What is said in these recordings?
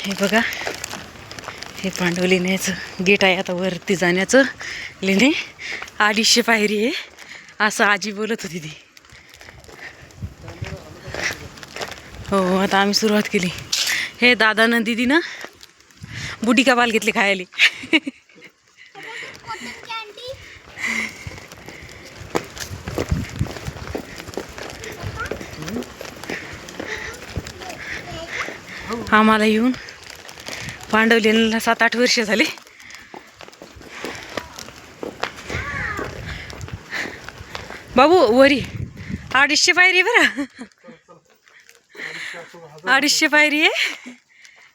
हे बघा, हे पांडव लेण्याचं गेट आहे. आता वरती जाण्याचं लेणे 250 पायरी आहे असं आजी बोलत होती ती. हो, आता आम्ही सुरुवात केली. हे दादानं दीदीनं बुटी का बाल घेतले खायला. आम्हाला येऊन पांडवलेला 7-8 वर्ष झाले. बाबू वरी 250 पायरी बरं, 250 पायरी आहे.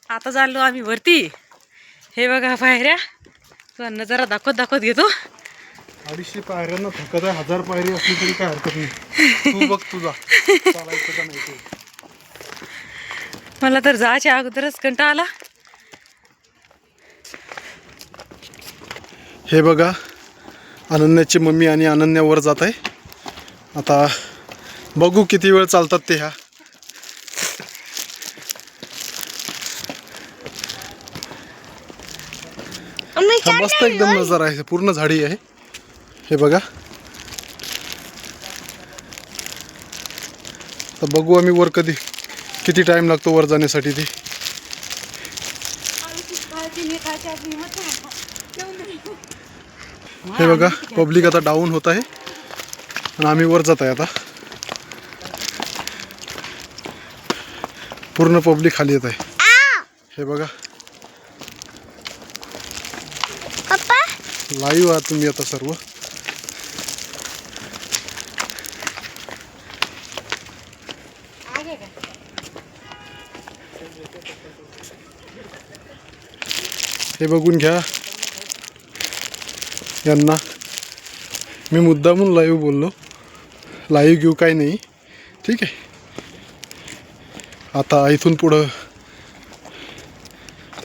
आता चाललो आम्ही वरती. हे बघा पायऱ्या, तुला जरा दाखवत घेतो. 250 पायऱ्यांना थकत आहे. 1000 पायरी असली तरी काय हरकत नाही. तू बघ तुझा चालायचं का नाही ते. मला तर जायच्या अगोदरच कंटाळा आला. हे बघा, अनन्याची मम्मी आणि अनन्या वर जात आहे. आता बघू किती वेळ चालतात ते. ह्या मस्त एकदम नजारा आहे. पूर्ण झाडी आहे. हे बघा, तर बघू आम्ही वर किती टाइम लागतो वर जाण्यासाठी. ते हे बघा, पब्लिक आता डाऊन होत आहे आणि आम्ही वर जात आहे. आता पूर्ण पब्लिक खाली येत आहे. हे बघा, लाईव्ह आहात तुम्ही आता सर्व. हे बघून घ्या. यांना मी मुद्दामून लाईव्ह बोललो. लाईव्ह घेऊ काही नाही, ठीक आहे. आता इथून पुढं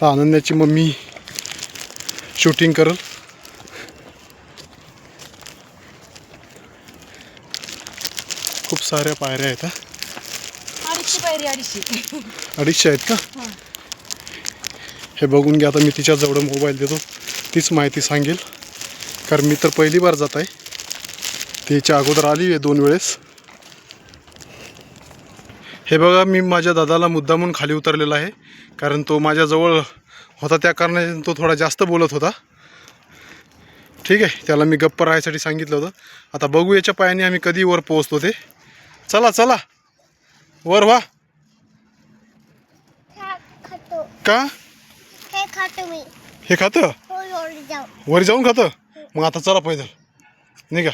अनन्याची मम्मी शूटिंग करल. खूप साऱ्या पायऱ्या आहेत. 250 पायरी 250 आहेत का? हे बघून घ्या. आता मी तिच्या जवळ मोबाईल देतो, तीच माहिती सांगेल. कारण मी तर पहिली बार जात आहे. तिच्या अगोदर आली आहे 2 वेळेस. हे बघा, मी माझ्या दादाला मुद्दामून खाली उतरलेला आहे. कारण तो माझ्याजवळ होता, त्या कारणाने तो थोडा जास्त बोलत होता. ठीक आहे, त्याला मी गप्प राहायसाठी सांगितलं होतं. आता बघू याच्या पायाने आम्ही कधी वर पोहोचतो ते. चला चला वर व्हा. का हे खातं वर जाऊन खातं? मग आता चला पैदल निघा.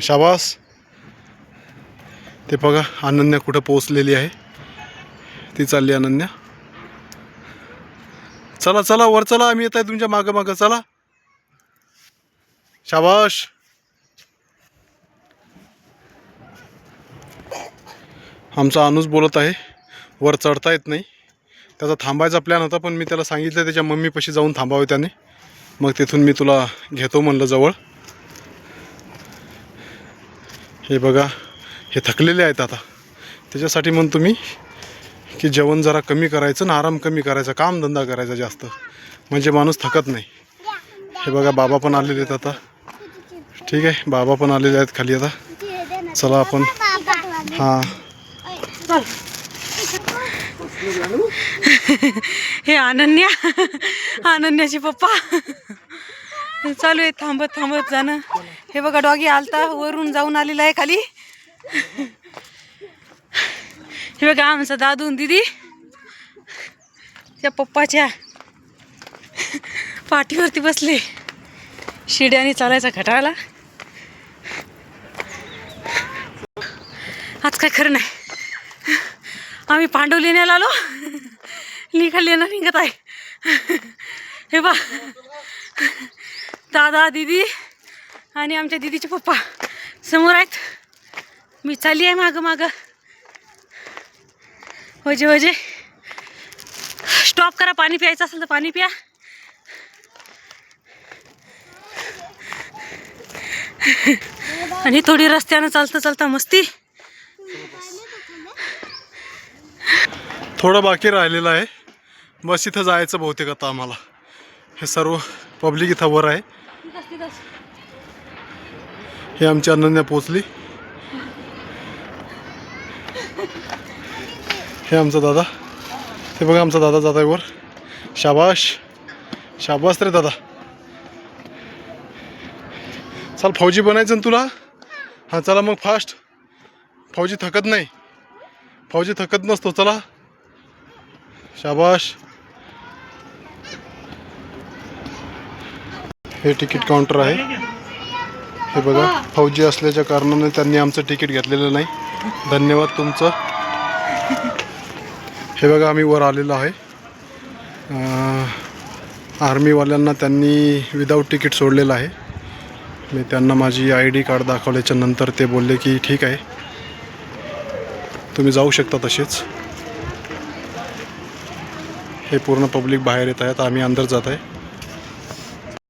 शाबास. ते बघा, अनन्या कुठं पोहोचलेली आहे. ती चालली अनन्या. चला चला वर चला, आम्ही येत आहे तुमच्या मागं मागं. चला, शाबाश. आमचा अनुज बोलत आहे वर चढता येत नाही. त्याचा थांबायचा प्लॅन होता, पण मी त्याला सांगितलं त्याच्या मम्मीपाशी जाऊन थांबावे त्याने. मग तिथून मी तुला घेतो म्हणलं जवळ. हे बघा, हे थकलेले आहेत आता. त्याच्यासाठी म्हणतो मी की जेवण जरा कमी करायचं ना, आराम कमी करायचा, कामधंदा करायचा जास्त, म्हणजे माणूस थकत नाही. हे बघा, बाबा पण आलेले आहेत आता. ठीक आहे, बाबा पण आलेले आहेत खाली आता. चला आपण. हां, हे अनन्याचे पप्पा चालू आहे थांबत थांबत जाणं. हे बघा, डॉगी आलता वरून जाऊन आलेला आहे खाली. हे बघा, आमचा दादू दीदी त्या पप्पाच्या पाठीवरती बसले. शिड्याने चालायचा खटाळला. आज काय खरं नाही. आम्ही पांडव लेण्याला आलो, निघालेला निघत आहे. हे बा, दादा दीदी आणि आमच्या दीदीचे पप्पा समोर आहेत. मी चालली आहे मागं मागं. वजे वजे स्टॉप करा, पाणी प्यायचं असेल तर पाणी प्या. आणि थोडी रस्त्यानं चालता चालता मस्ती. थोडं बाकी राहिलेलं आहे. बस इथं जायचं बहुतेक आता आम्हाला. हे सर्व पब्लिक इथं वर आहे. हे आमची अनन्या पोचली. हे आमचा दादा. हे बघा आमचा दादा जात आहे वर. शाबाश शाबास रे दादा. चल फौजी बनायचं ना तुला. हां चला मग फास्ट. फौजी थकत नाही. फौजी थकत नसतो. चला शाबाश. हे तिकीट काउंटर आहे. हे बघा फौजी असल्याच्या कारणाने त्यांनी आमचं तिकीट घेतलेलं नाही. धन्यवाद तुमचं. हे बघा आम्ही वर आलेलो आहे. आर्मीवाल्यांना त्यांनी विदाऊट तिकीट सोडलेलं आहे. मी त्यांना माझी ID कार्ड दाखवल्याच्या नंतर ते बोलले की ठीक आहे तुम्ही जाऊ शकता तसेच. हे पूर्ण पब्लिक बाहेर येत आहेत. आम्ही अंदर जात आहे.